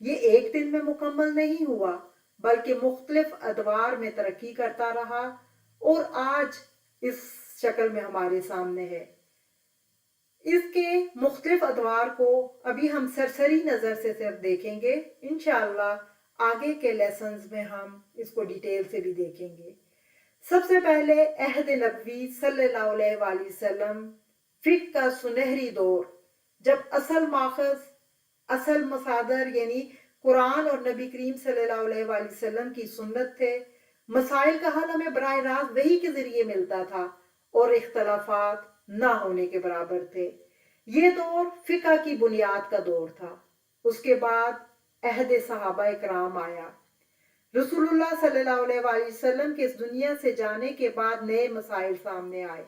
یہ ایک دن میں مکمل نہیں ہوا بلکہ مختلف ادوار میں ترقی کرتا رہا اور آج اس شکل میں ہمارے سامنے ہے۔ اس کے مختلف ادوار کو ابھی ہم سرسری نظر سے صرف دیکھیں گے، انشاءاللہ آگے کے لیسنز میں ہم اس کو ڈیٹیل سے بھی دیکھیں گے۔ سب سے پہلے عہد نبوی صلی اللہ علیہ وآلہ وسلم، فقہ کا سنہری دور، جب اصل ماخذ، اصل مصادر یعنی قرآن اور نبی کریم صلی اللہ علیہ وآلہ وسلم کی سنت تھے۔ مسائل کا حل ہمیں براہ راست وحی کے ذریعے ملتا تھا اور اختلافات نہ ہونے کے برابر تھے۔ یہ دور فقہ کی بنیاد کا دور تھا۔ اس کے بعد عہد صحابہ کرام آیا۔ رسول اللہ صلی اللہ علیہ وآلہ وسلم کے اس دنیا سے جانے کے بعد نئے مسائل سامنے آئے۔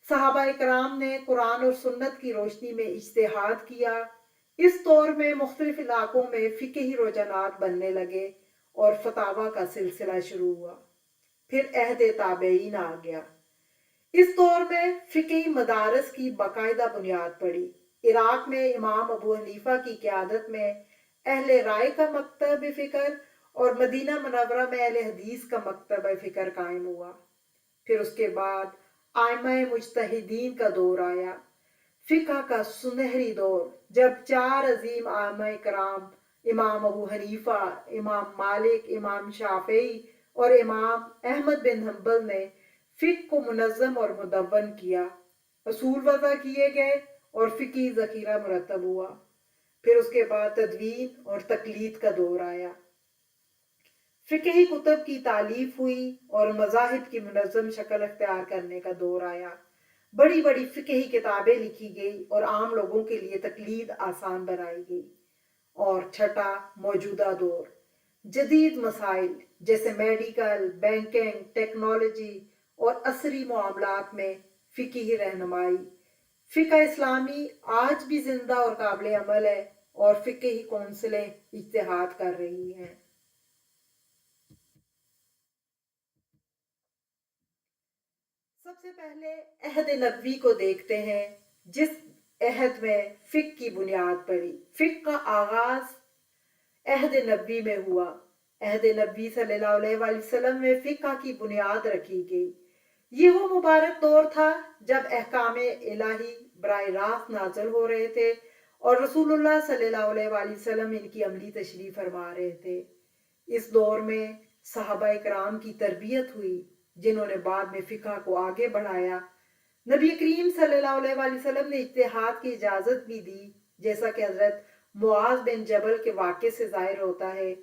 صحابہ کرام نے قرآن اور سنت کی روشنی میں اجتہاد کیا۔ اس دور میں مختلف علاقوں میں فقہی رجحانات بننے لگے اور فتاویٰ کا سلسلہ شروع ہوا۔ پھر عہد تابعین آ گیا۔ اس دور میں فقہی مدارس کی باقاعدہ بنیاد پڑی۔ عراق میں امام ابو حنیفہ کی قیادت میں اہل رائے کا مکتب فکر اور مدینہ منورہ میں اہل حدیث کا مکتب فکر قائم ہوا۔ پھر اس کے بعد ائمہ مجتہدین کا دور آیا، فقہ کا سنہری دور، جب چار عظیم ائمہ کرام امام ابو حنیفہ، امام مالک، امام شافعی اور امام احمد بن حنبل نے فقہ کو منظم اور مدون کیا، اصول وضع کیے گئے اور فقہی ذخیرہ مرتب ہوا۔ پھر اس کے بعد تدوین اور تقلید کا دور آیا، فقہی کتب کی تالیف ہوئی اور مذاہب کی منظم شکل اختیار کرنے کا دور آیا۔ بڑی بڑی فقہی کتابیں لکھی گئی اور عام لوگوں کے لیے تقلید آسان بنائی گئی۔ اور چھٹا، موجودہ دور، جدید مسائل جیسے میڈیکل، بینکنگ، ٹیکنالوجی اور عصری معاملات میں فقہی رہنمائی۔ فقہ اسلامی آج بھی زندہ اور قابل عمل ہے اور فقہی کونسلیں اجتہاد کر رہی ہیں۔ سب سے پہلے عہد نبوی کو دیکھتے ہیں، جس عہد میں فقہ کی بنیاد پڑی۔ فقہ کا آغاز عہد نبوی میں ہوا۔ عہد نبوی صلی اللہ علیہ وآلہ وسلم میں فقہ کی بنیاد رکھی گئی۔ یہ وہ مبارک دور تھا جب احکام الہی براہ راست نازل ہو رہے تھے اور رسول اللہ صلی اللہ علیہ وآلہ وسلم ان کی عملی تشریح فرما رہے تھے۔ اس دور میں صحابہ کرام کی تربیت ہوئی، جنہوں نے بعد میں فقہ کو آگے بڑھایا۔ نبی کریم صلی اللہ علیہ وآلہ وسلم نے اجتہاد کی اجازت بھی دی، جیسا کہ حضرت معاذ بن جبل کے واقعے سے ظاہر ہوتا ہے۔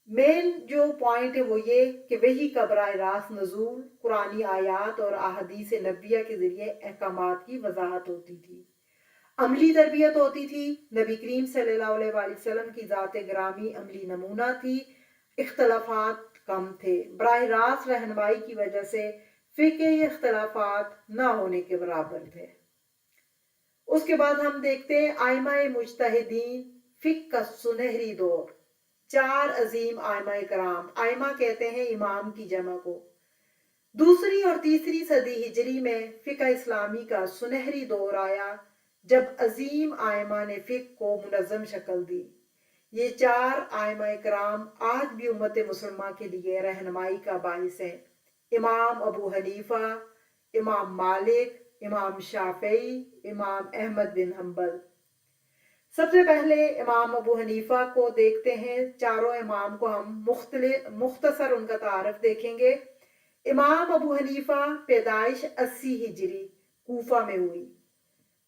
مین جو پوائنٹ ہے وہ یہ کہ وحی کا براہ راست نزول، قرآنی آیات اور احادیث نبویہ کے ذریعے احکامات کی وضاحت ہوتی تھی، عملی تربیت ہوتی تھی۔ نبی کریم صلی اللہ علیہ وآلہ وسلم کی ذات گرامی عملی نمونہ تھی، اختلافات کم تھے۔ براہ راست رہنمائی کی وجہ سے فقہی اختلافات نہ ہونے کے برابر تھے۔ اس کے بعد ہم دیکھتے ہیں ائمہ مجتہدین، فقہ کا سنہری دور، چار عظیم ائمہ کرام، ائمہ کہتے ہیں امام کی جمع کو۔ دوسری اور تیسری صدی ہجری میں فقہ اسلامی کا سنہری دور آیا، جب عظیم ائمہ نے فقہ کو منظم شکل دی۔ یہ چار ائمہ کرام آج بھی امت مسلمہ کے لیے رہنمائی کا باعث ہیں: امام ابو حنیفہ، امام مالک، امام شافعی، امام احمد بن حنبل۔ سب سے پہلے امام ابو حنیفہ کو دیکھتے ہیں۔ چاروں امام کو ہم مختصر ان کا تعارف دیکھیں گے۔ امام ابو حنیفہ پیدائش 80 ہجری کوفہ میں ہوئی۔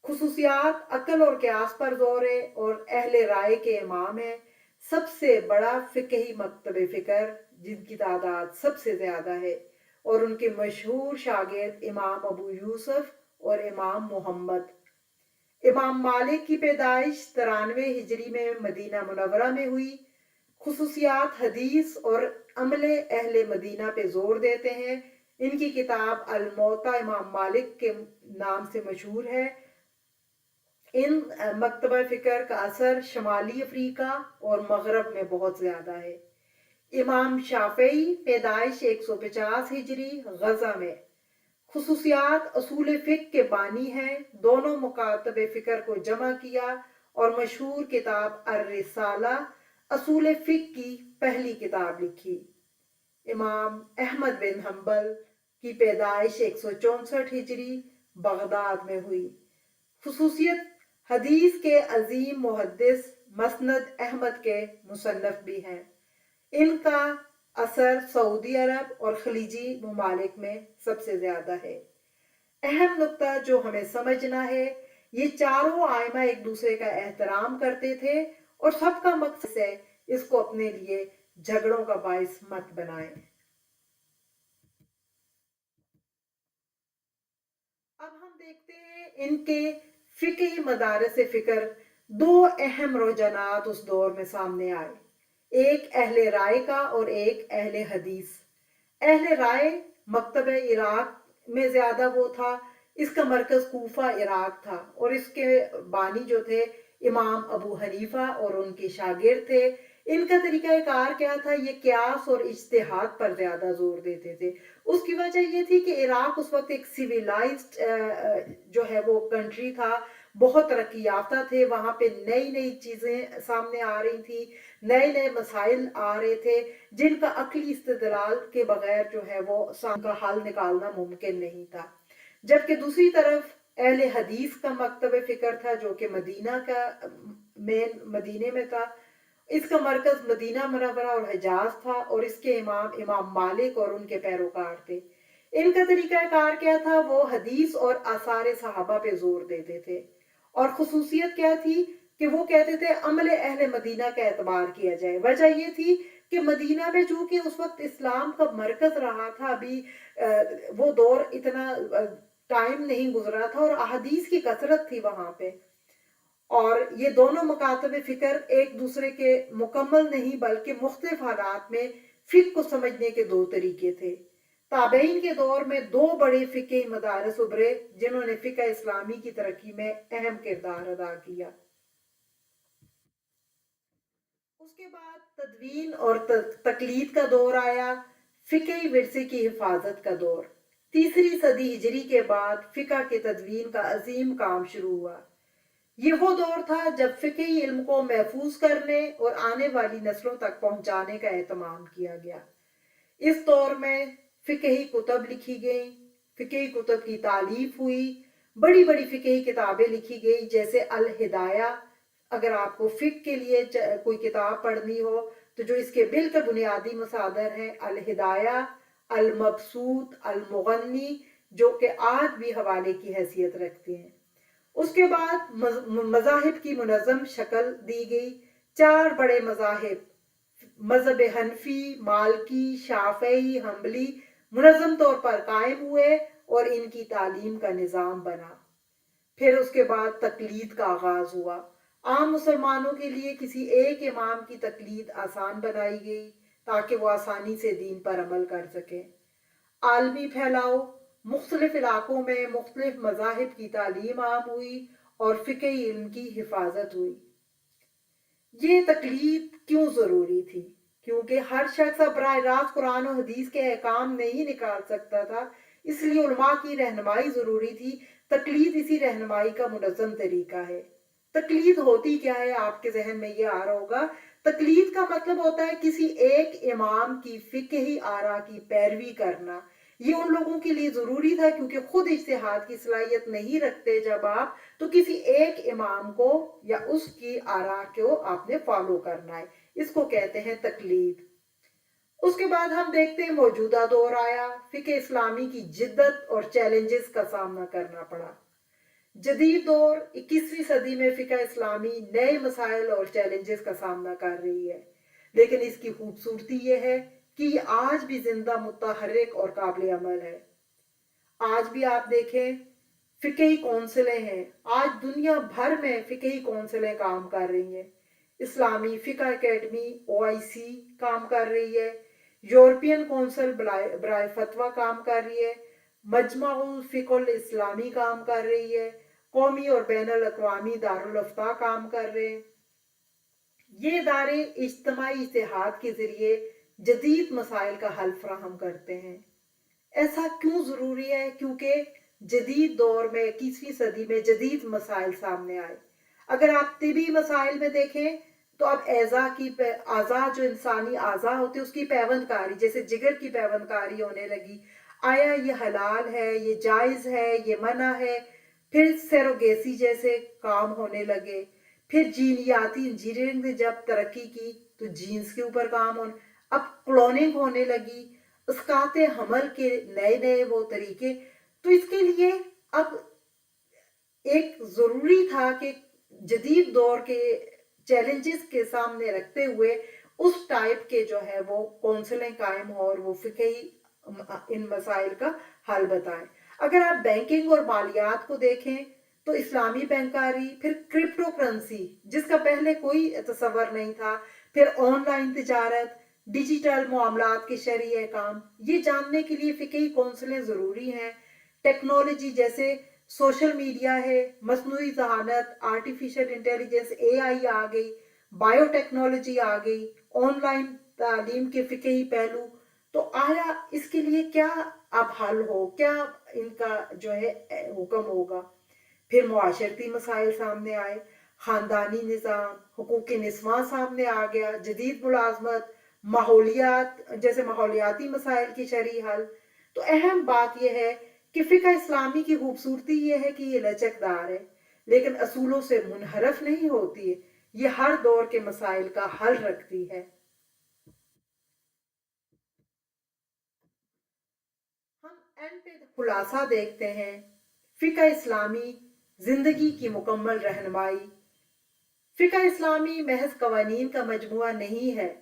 خصوصیات: عقل اور قیاس پر زور ہے اور اہل رائے کے امام ہیں۔ سب سے بڑا فقہی مکتب فکر، جن کی تعداد سب سے زیادہ ہے، اور ان کے مشہور شاگرد امام ابو یوسف اور امام محمد۔ امام مالک کی پیدائش 93 ہجری میں مدینہ منورہ میں ہوئی۔ خصوصیات: حدیث اور عمل اہل مدینہ پہ زور دیتے ہیں۔ ان کی کتاب الموطا امام مالک کے نام سے مشہور ہے۔ ان مکتبہ فکر کا اثر شمالی افریقہ اور مغرب میں بہت زیادہ ہے۔ امام شافعی پیدائش 150 ہجری غزہ میں۔ خصوصیات: اصول فقہ کے بانی ہیں، دونوں مکاتب فکر کو جمع کیا اور مشہور کتاب الرسالہ اصول فقہ کی پہلی کتاب لکھی۔ امام احمد بن حنبل کی پیدائش 164 ہجری بغداد میں ہوئی۔ خصوصیت حدیث کے عظیم محدث مسند احمد کے مصنف بھی ہیں۔ ان کا اثر سعودی عرب اور خلیجی ممالک میں سب سے زیادہ ہے۔ اہم نقطہ جو ہمیں سمجھنا ہے، یہ چاروں آئمہ ایک دوسرے کا احترام کرتے تھے اور سب کا مقصد ہے اس کو اپنے لیے جھگڑوں کا باعث مت بنائیں۔ اب ہم دیکھتے ہیں ان کے فقہی مدارس فکر دو اہم رجحانات اس دور میں سامنے آئے، ایک اہل رائے کا اور ایک اہل حدیث۔ اہل رائے مکتب عراق میں زیادہ وہ تھا، اس کا مرکز کوفہ عراق تھا اور اس کے بانی جو تھے امام ابو حنیفہ اور ان کے شاگرد تھے۔ ان کا طریقہ کار کیا تھا؟ یہ قیاس اور اجتہاد پر زیادہ زور دیتے تھے۔ اس کی وجہ یہ تھی کہ عراق اس وقت ایک سیویلائزڈ جو ہے وہ کنٹری تھا، بہت ترقی یافتہ تھے، وہاں پہ نئی نئی چیزیں سامنے آ رہی تھی، نئے نئے مسائل آ رہے تھے جن کا عقلی استدلال کے بغیر جو ہے وہ کا حل نکالنا ممکن نہیں تھا۔ جبکہ دوسری طرف اہل حدیث کا مکتب فکر تھا جو کہ مدینے میں تھا، اس کا مرکز مدینہ منورہ اور حجاز تھا اور اس کے امام مالک اور ان کے پیروکار تھے۔ ان کا طریقہ کار کیا تھا؟ وہ حدیث اور آثار صحابہ پہ زور دیتے تھے اور خصوصیت کیا تھی کہ وہ کہتے تھے عمل اہل مدینہ کا اعتبار کیا جائے۔ وجہ یہ تھی کہ مدینہ میں چونکہ اس وقت اسلام کا مرکز رہا تھا، ابھی وہ دور اتنا ٹائم نہیں گزرا تھا اور احادیث کی کثرت تھی وہاں پہ، اور یہ دونوں مکاتب فکر ایک دوسرے کے مکمل نہیں بلکہ مختلف حالات میں فقہ کو سمجھنے کے دو طریقے تھے۔ تابعین کے دور میں دو بڑے فقہی مدارس ابھرے جنہوں نے فقہ اسلامی کی ترقی میں اہم کردار ادا کیا۔ اس کے بعد تدوین اور تقلید کا دور آیا، فقہی ورثے کی حفاظت کا دور۔ تیسری صدی ہجری کے بعد فقہ کے تدوین کا عظیم کام شروع ہوا۔ یہ وہ دور تھا جب فقہی علم کو محفوظ کرنے اور آنے والی نسلوں تک پہنچانے کا اہتمام کیا گیا۔ اس دور میں فقہی کتب لکھی گئیں، فقہی کتب کی تالیف ہوئی، بڑی بڑی فقہی کتابیں لکھی گئی جیسے الہدایہ۔ اگر آپ کو فقہ کے لیے کوئی کتاب پڑھنی ہو تو جو اس کے بالکل بنیادی مصادر ہیں، الہدایہ، المبسوط، المغنی، جو کہ آج بھی حوالے کی حیثیت رکھتے ہیں۔ اس کے بعد مذاہب کی منظم شکل دی گئی۔ چار بڑے مذہب حنفی، مالکی، شافعی، حنبلی منظم طور پر قائم ہوئے اور ان کی تعلیم کا نظام بنا۔ پھر اس کے بعد تقلید کا آغاز ہوا۔ عام مسلمانوں کے لیے کسی ایک امام کی تقلید آسان بنائی گئی تاکہ وہ آسانی سے دین پر عمل کر سکیں۔ عالمی پھیلاؤ، مختلف علاقوں میں مختلف مذاہب کی تعلیم عام ہوئی اور فقہی علم کی حفاظت ہوئی۔ یہ تقلید کیوں ضروری تھی؟ کیونکہ ہر شخص اب براہ راست قرآن و حدیث کے احکام نہیں نکال سکتا تھا، اس لیے علماء کی رہنمائی ضروری تھی۔ تقلید اسی رہنمائی کا منظم طریقہ ہے۔ تقلید ہوتی کیا ہے؟ آپ کے ذہن میں یہ آ رہا ہوگا، تقلید کا مطلب ہوتا ہے کسی ایک امام کی فقہی آراء کی پیروی کرنا۔ یہ ان لوگوں کے لیے ضروری تھا کیونکہ خود اجتہاد کی صلاحیت نہیں رکھتے جب آپ، تو کسی ایک امام کو یا اس کی آراء کو آپ نے فالو کرنا ہے، اس کو کہتے ہیں تقلید۔ اس کے بعد ہم دیکھتے ہیں موجودہ دور آیا، فقہ اسلامی کی جدت اور چیلنجز کا سامنا کرنا پڑا۔ جدید دور 21ویں صدی میں فقہ اسلامی نئے مسائل اور چیلنجز کا سامنا کر رہی ہے، لیکن اس کی خوبصورتی یہ ہے کہ یہ آج بھی زندہ، متحرک اور قابل عمل ہے۔ آج بھی آپ دیکھیں فقہی کونسلیں ہیں، آج دنیا بھر میں فقہی کونسلیں کام کر رہی ہیں۔ اسلامی فقہ اکیڈمی OIC کام کر رہی ہے، یورپین کونسل برائے فتویٰ کام کر رہی ہے، مجمع الفقہ الاسلامی کام کر رہی ہے، قومی اور بین الاقوامی دارالافتاء کام کر رہے ہیں۔ یہ ادارے اجتماعی اتحاد کے ذریعے جدید مسائل کا حل فراہم کرتے ہیں۔ ایسا کیوں ضروری ہے؟ کیونکہ جدید دور میں 21ویں صدی میں جدید مسائل سامنے آئے۔ اگر آپ طبی مسائل میں دیکھیں تو اب اعضا جو انسانی اعضا ہوتے ہیں اس کی پیوند کاری، جیسے جگر کی پیوند کاری ہونے لگی، آیا یہ حلال ہے، یہ جائز ہے، یہ منع ہے؟ پھر سیروگیسی جیسے کام ہونے لگے، پھر جینیاتی انجینئرنگ نے جب ترقی کی تو جینز کے اوپر کام ہونے، اب کلوننگ ہونے لگی، اسقاط حمل کے نئے نئے وہ طریقے. تو اس کے لیے اب ایک ضروری تھا کہ جدید دور کے چیلنجز کے سامنے رکھتے ہوئے اس ٹائپ کے جو ہے وہ کونسلیں قائم ہو اور وہ فقہی ان مسائل کا حل بتائیں. اگر آپ بینکنگ اور مالیات کو دیکھیں تو اسلامی بینکاری، پھر کرپٹو کرنسی جس کا پہلے کوئی تصور نہیں تھا، پھر آن لائن تجارت، ڈیجیٹل معاملات کے شرعی احکام، یہ جاننے کے لیے فقہی کونسلیں ضروری ہیں. ٹیکنالوجی جیسے سوشل میڈیا ہے، مصنوعی ذہانت، آرٹیفیشل انٹیلیجنس، اے آئی آ گئی، بائیو ٹیکنالوجی آ گئی، آن لائن تعلیم کے فقہی پہلو. تو آیا اس کے لیے کیا اب حل ہو، کیا ان کا جو ہے حکم ہوگا؟ پھر معاشرتی مسائل سامنے آئے، خاندانی نظام، حقوق نسواں سامنے آ گیا، جدید ملازمت، ماحولیات جیسے ماحولیاتی مسائل کی شرعی حل. تو اہم بات یہ ہے کہ فقہ اسلامی کی خوبصورتی یہ ہے کہ یہ لچکدار ہے لیکن اصولوں سے منحرف نہیں ہوتی ہے، یہ ہر دور کے مسائل کا حل رکھتی ہے. ہم اینڈ پہ خلاصہ دیکھتے ہیں. فقہ اسلامی زندگی کی مکمل رہنمائی. فقہ اسلامی محض قوانین کا مجموعہ نہیں ہے،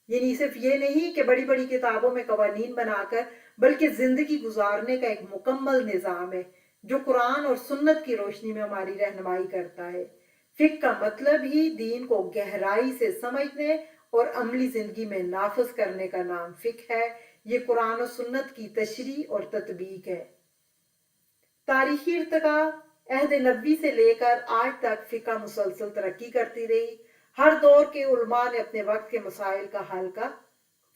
یعنی صرف یہ نہیں کہ بڑی بڑی کتابوں میں قوانین بنا کر، بلکہ زندگی گزارنے کا ایک مکمل نظام ہے جو قرآن اور سنت کی روشنی میں ہماری رہنمائی کرتا ہے. فقہ کا مطلب ہی دین کو گہرائی سے سمجھنے اور عملی زندگی میں نافذ کرنے کا نام فقہ ہے. یہ قرآن و سنت کی تشریح اور تطبیق ہے. تاریخی ارتقاء عہد نبوی سے لے کر آج تک فقہ مسلسل ترقی کرتی رہی. ہر دور کے علماء نے اپنے وقت کے مسائل کا حل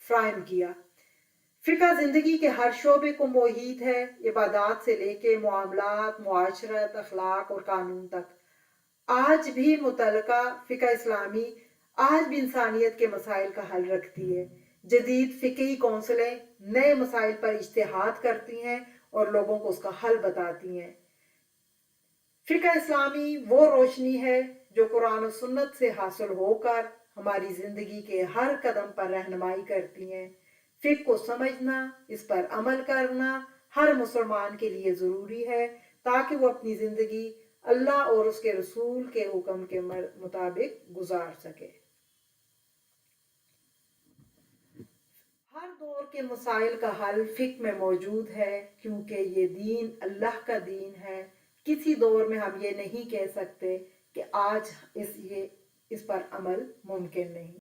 فراہم کیا. فقہ زندگی کے ہر شعبے کو محیط ہے، عبادات سے لے کے معاملات، معاشرت، اخلاق اور قانون تک. آج بھی متعلقہ فقہ اسلامی آج بھی انسانیت کے مسائل کا حل رکھتی ہے. جدید فقہی کونسلیں نئے مسائل پر اجتہاد کرتی ہیں اور لوگوں کو اس کا حل بتاتی ہیں. فقہ اسلامی وہ روشنی ہے جو قرآن و سنت سے حاصل ہو کر ہماری زندگی کے ہر قدم پر رہنمائی کرتی ہیں. فقہ کو سمجھنا، اس پر عمل کرنا ہر مسلمان کے لیے ضروری ہے تاکہ وہ اپنی زندگی اللہ اور اس کے رسول کے حکم کے مطابق گزار سکے. ہر دور کے مسائل کا حل فقہ میں موجود ہے کیونکہ یہ دین اللہ کا دین ہے. کسی دور میں ہم یہ نہیں کہہ سکتے کہ آج اس پر عمل ممکن نہیں.